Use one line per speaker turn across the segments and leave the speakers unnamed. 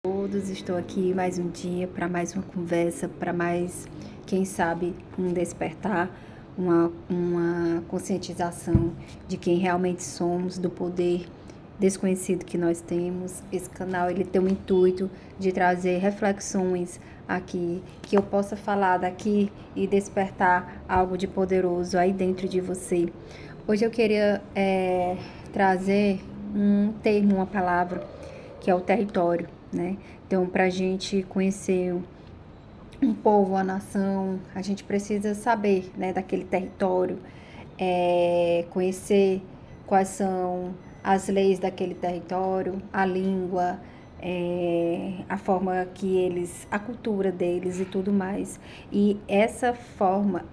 Todos, estou aqui mais um dia para mais uma conversa, para mais, quem sabe, um despertar, uma conscientização de quem realmente somos, do poder desconhecido que nós temos. Esse canal ele tem o intuito de trazer reflexões aqui, que eu possa falar daqui e despertar algo de poderoso aí dentro de você. Hoje eu queria trazer um termo, uma palavra, que é o território, né? Então, para a gente conhecer um povo, uma nação, a gente precisa saber, né, daquele território, conhecer quais são as leis daquele território, a língua, a forma que eles, a cultura deles e tudo mais. E essa forma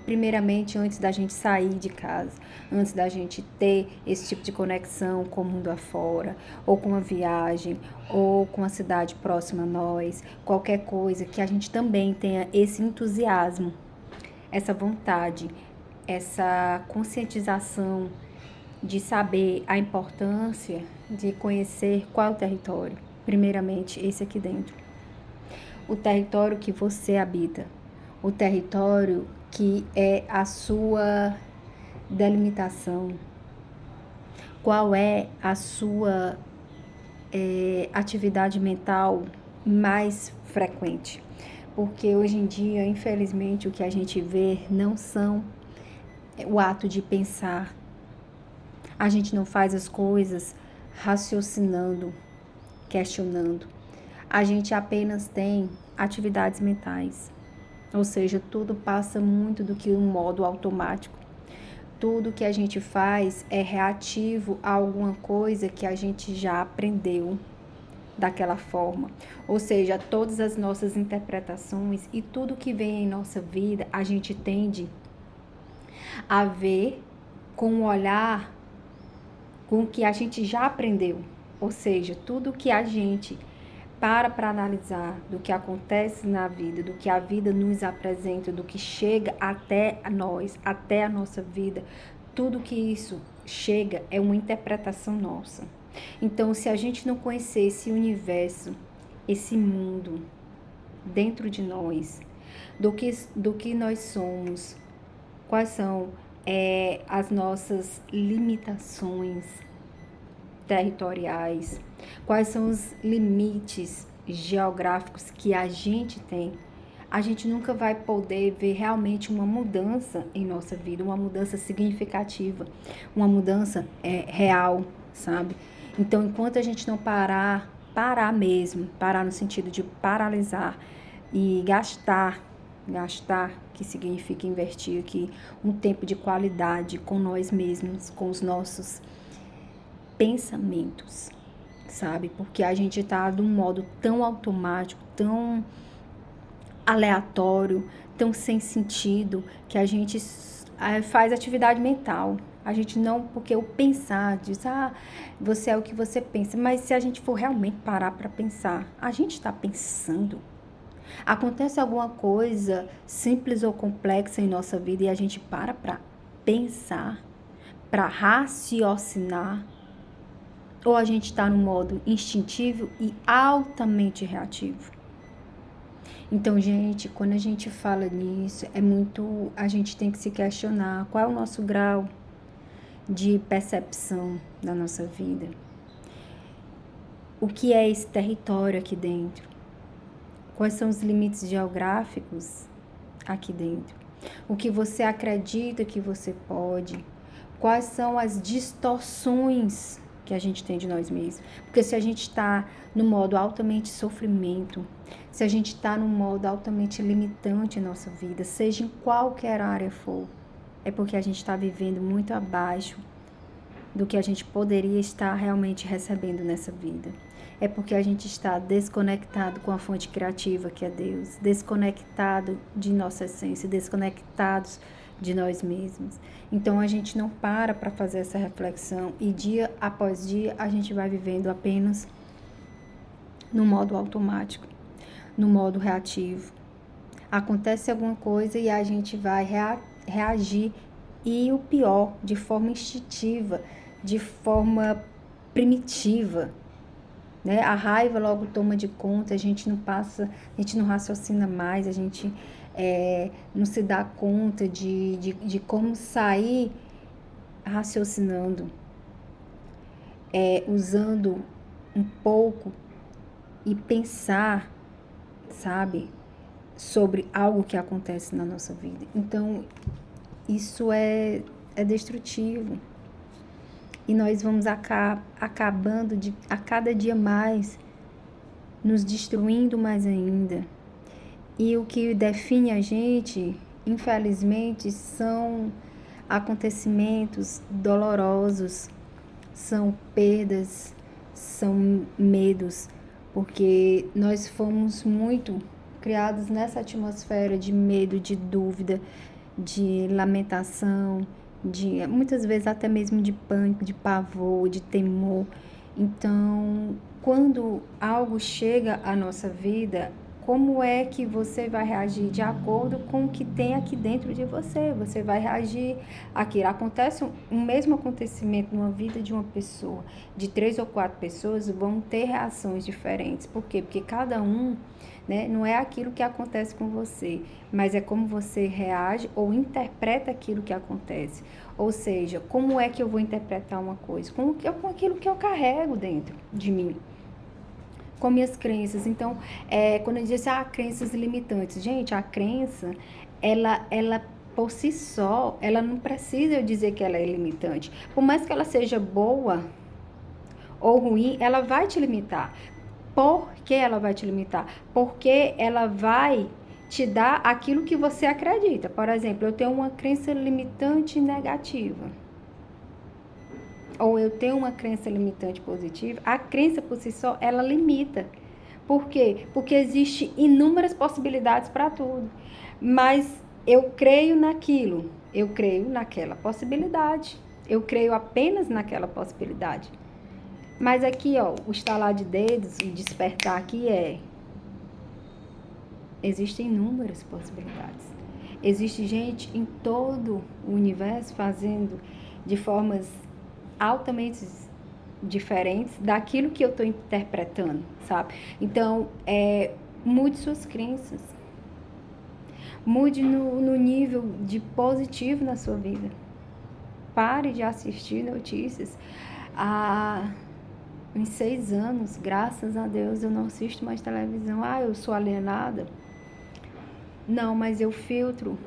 primeiramente, antes da gente sair de casa, antes da gente ter esse tipo de conexão com o mundo afora, ou com uma viagem, ou com a cidade próxima a nós, qualquer coisa, que a gente também tenha esse entusiasmo, essa vontade, essa conscientização de saber a importância de conhecer qual é o território. Primeiramente, esse aqui dentro. O território que você habita. O território que é a sua delimitação. Qual é a sua atividade mental mais frequente? Porque hoje em dia, infelizmente, o que a gente vê não são o ato de pensar. A gente não faz as coisas raciocinando, questionando. A gente apenas tem atividades mentais. Ou seja, tudo passa muito do que um modo automático. Tudo que a gente faz é reativo a alguma coisa que a gente já aprendeu daquela forma. Ou seja, todas as nossas interpretações e tudo que vem em nossa vida, a gente tende a ver com um olhar com o que a gente já aprendeu. Ou seja, tudo que a gente para analisar do que acontece na vida, do que a vida nos apresenta, do que chega até nós, até a nossa vida, tudo que isso chega é uma interpretação nossa. Então, se a gente não conhecer esse universo, esse mundo dentro de nós, do que nós somos, quais são as nossas limitações territoriais, quais são os limites geográficos que a gente tem, a gente nunca vai poder ver realmente uma mudança em nossa vida, uma mudança significativa, uma mudança real, sabe? Então, enquanto a gente não parar mesmo, parar no sentido de paralisar e gastar, que significa investir aqui um tempo de qualidade com nós mesmos, com os nossos pensamentos, sabe? Porque a gente tá de um modo tão automático, tão aleatório, tão sem sentido, que a gente faz atividade mental. A gente não, porque o pensar diz, você é o que você pensa, mas se a gente for realmente parar para pensar, a gente está pensando. Acontece alguma coisa simples ou complexa em nossa vida e a gente para pensar, para raciocinar, ou a gente está no modo instintivo e altamente reativo. Então, gente, quando a gente fala nisso, a gente tem que se questionar qual é o nosso grau de percepção da nossa vida. O que é esse território aqui dentro? Quais são os limites geográficos aqui dentro? O que você acredita que você pode? Quais são as distorções que a gente tem de nós mesmos? Porque se a gente está no modo altamente sofrimento, se a gente está no modo altamente limitante em nossa vida, seja em qualquer área for, é porque a gente está vivendo muito abaixo do que a gente poderia estar realmente recebendo nessa vida. É porque a gente está desconectado com a fonte criativa que é Deus, desconectado de nossa essência, desconectados de nós mesmos. Então a gente não para fazer essa reflexão e dia após dia a gente vai vivendo apenas no modo automático, no modo reativo. Acontece alguma coisa e a gente vai reagir, e o pior, de forma instintiva, de forma primitiva. né? A raiva logo toma de conta, a gente não passa, a gente não raciocina mais, a gente não se dá conta de como sair raciocinando, usando um pouco e pensar, sabe, sobre algo que acontece na nossa vida. Então, isso é destrutivo. E nós vamos acabando a cada dia mais, nos destruindo mais ainda. E o que define a gente, infelizmente, são acontecimentos dolorosos, são perdas, são medos, porque nós fomos muito criados nessa atmosfera de medo, de dúvida, de lamentação, de muitas vezes até mesmo de pânico, de pavor, de temor. Então, quando algo chega à nossa vida, como é que você vai reagir? De acordo com o que tem aqui dentro de você. Você vai reagir àquilo. Acontece um mesmo acontecimento numa vida de uma pessoa, de 3 ou 4 pessoas vão ter reações diferentes. Por quê? Porque cada um, né, não é aquilo que acontece com você, mas é como você reage ou interpreta aquilo que acontece. Ou seja, como é que eu vou interpretar uma coisa? Com aquilo que eu carrego dentro de mim, com minhas crenças. Então, quando eu disse, crenças limitantes. Gente, a crença, ela por si só, ela não precisa eu dizer que ela é limitante. Por mais que ela seja boa ou ruim, ela vai te limitar. Por que ela vai te limitar? Porque ela vai te dar aquilo que você acredita. Por exemplo, eu tenho uma crença limitante negativa. Ou eu tenho uma crença limitante positiva. A crença por si só, ela limita. Por quê? Porque existem inúmeras possibilidades para tudo. Mas eu creio naquilo. Eu creio naquela possibilidade. Eu creio apenas naquela possibilidade. Mas aqui, ó, o estalar de dedos e despertar aqui existem inúmeras possibilidades. Existe gente em todo o universo fazendo de formas altamente diferentes daquilo que eu estou interpretando, sabe? Então, mude suas crenças. Mude no nível de positivo na sua vida. Pare de assistir notícias. Em 6 anos, graças a Deus, eu não assisto mais televisão. Eu sou alienada. Não, mas eu filtro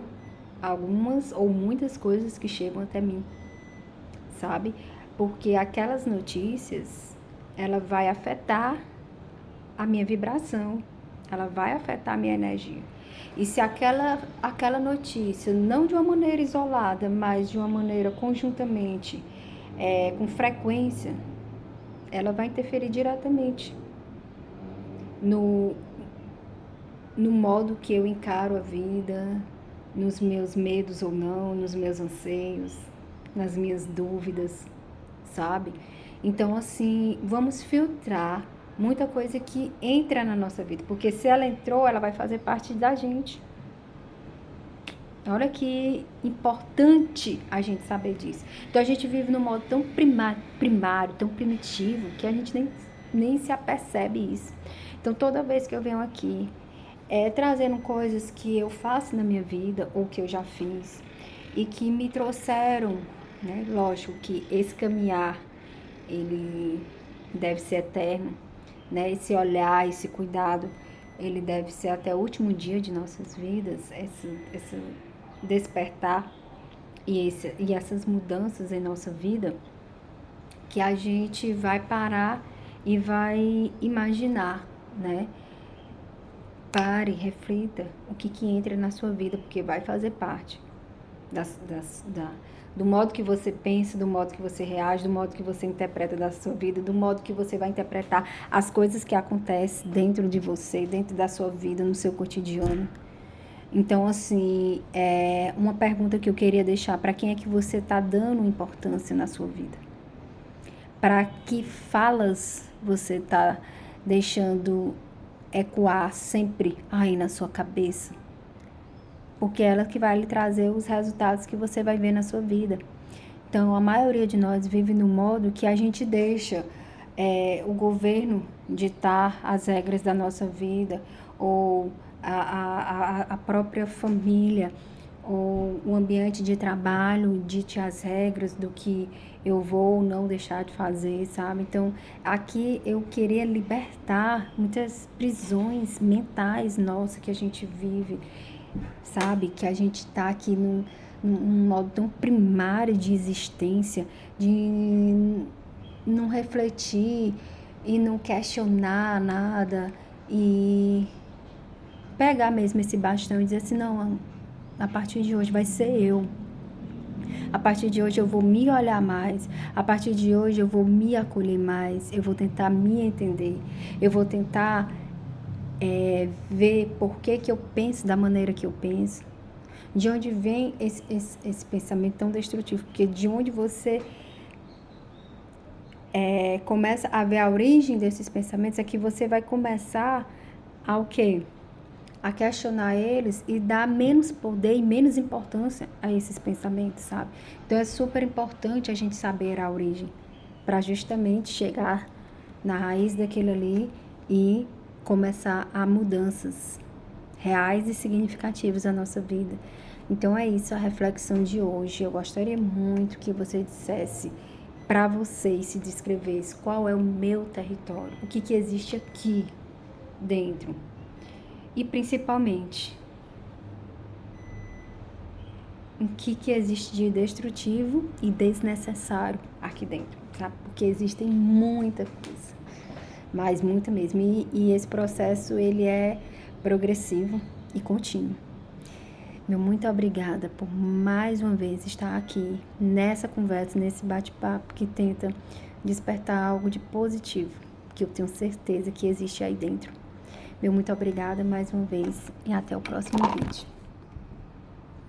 algumas ou muitas coisas que chegam até mim, sabe? Porque aquelas notícias, ela vai afetar a minha vibração, ela vai afetar a minha energia. E se aquela notícia, não de uma maneira isolada, mas de uma maneira conjuntamente, com frequência, ela vai interferir diretamente no modo que eu encaro a vida, nos meus medos ou não, nos meus anseios, nas minhas dúvidas, sabe? Então, assim, vamos filtrar muita coisa que entra na nossa vida, porque se ela entrou, ela vai fazer parte da gente. Olha que importante a gente saber disso. Então, a gente vive num modo tão primário, tão primitivo, que a gente nem se apercebe isso. Então, toda vez que eu venho aqui, trazendo coisas que eu faço na minha vida, ou que eu já fiz, e que me trouxeram, né? Lógico que esse caminhar, ele deve ser eterno, né? Esse olhar, esse cuidado, ele deve ser até o último dia de nossas vidas, esse despertar e essas mudanças em nossa vida, que a gente vai parar e vai imaginar, né? Pare, reflita o que entra na sua vida, porque vai fazer parte do modo que você pensa, do modo que você reage, do modo que você interpreta da sua vida, do modo que você vai interpretar as coisas que acontecem dentro de você, dentro da sua vida, no seu cotidiano. Então, assim, uma pergunta que eu queria deixar: para quem é que você está dando importância na sua vida? Para que falas você está deixando ecoar sempre aí na sua cabeça? Porque é ela que vai lhe trazer os resultados que você vai ver na sua vida. Então, a maioria de nós vive no modo que a gente deixa o governo ditar as regras da nossa vida, ou a própria família, ou o ambiente de trabalho dite as regras do que eu vou ou não deixar de fazer, sabe? Então, aqui eu queria libertar muitas prisões mentais nossas que a gente vive, sabe? Que a gente tá aqui num modo tão primário de existência, de não refletir e não questionar nada e pegar mesmo esse bastão e dizer assim, não, a partir de hoje vai ser eu. A partir de hoje eu vou me olhar mais. A partir de hoje eu vou me acolher mais. Eu vou tentar me entender. Eu vou tentar ver por que eu penso da maneira que eu penso. De onde vem esse pensamento tão destrutivo? Porque de onde você começa a ver a origem desses pensamentos é que você vai começar a o quê? A questionar eles e dar menos poder e menos importância a esses pensamentos, sabe? Então é super importante a gente saber a origem para justamente chegar na raiz daquilo ali e começar a mudanças reais e significativas na nossa vida. Então é isso a reflexão de hoje. Eu gostaria muito que você dissesse para você e se descrevesse qual é o meu território, o que existe aqui dentro. E principalmente, o que existe de destrutivo e desnecessário aqui dentro, sabe? Porque existem muita coisa, mas muita mesmo. E esse processo, ele é progressivo e contínuo. Meu muito obrigada por mais uma vez estar aqui nessa conversa, nesse bate-papo que tenta despertar algo de positivo, que eu tenho certeza que existe aí dentro. Meu muito obrigada mais uma vez e até o próximo vídeo.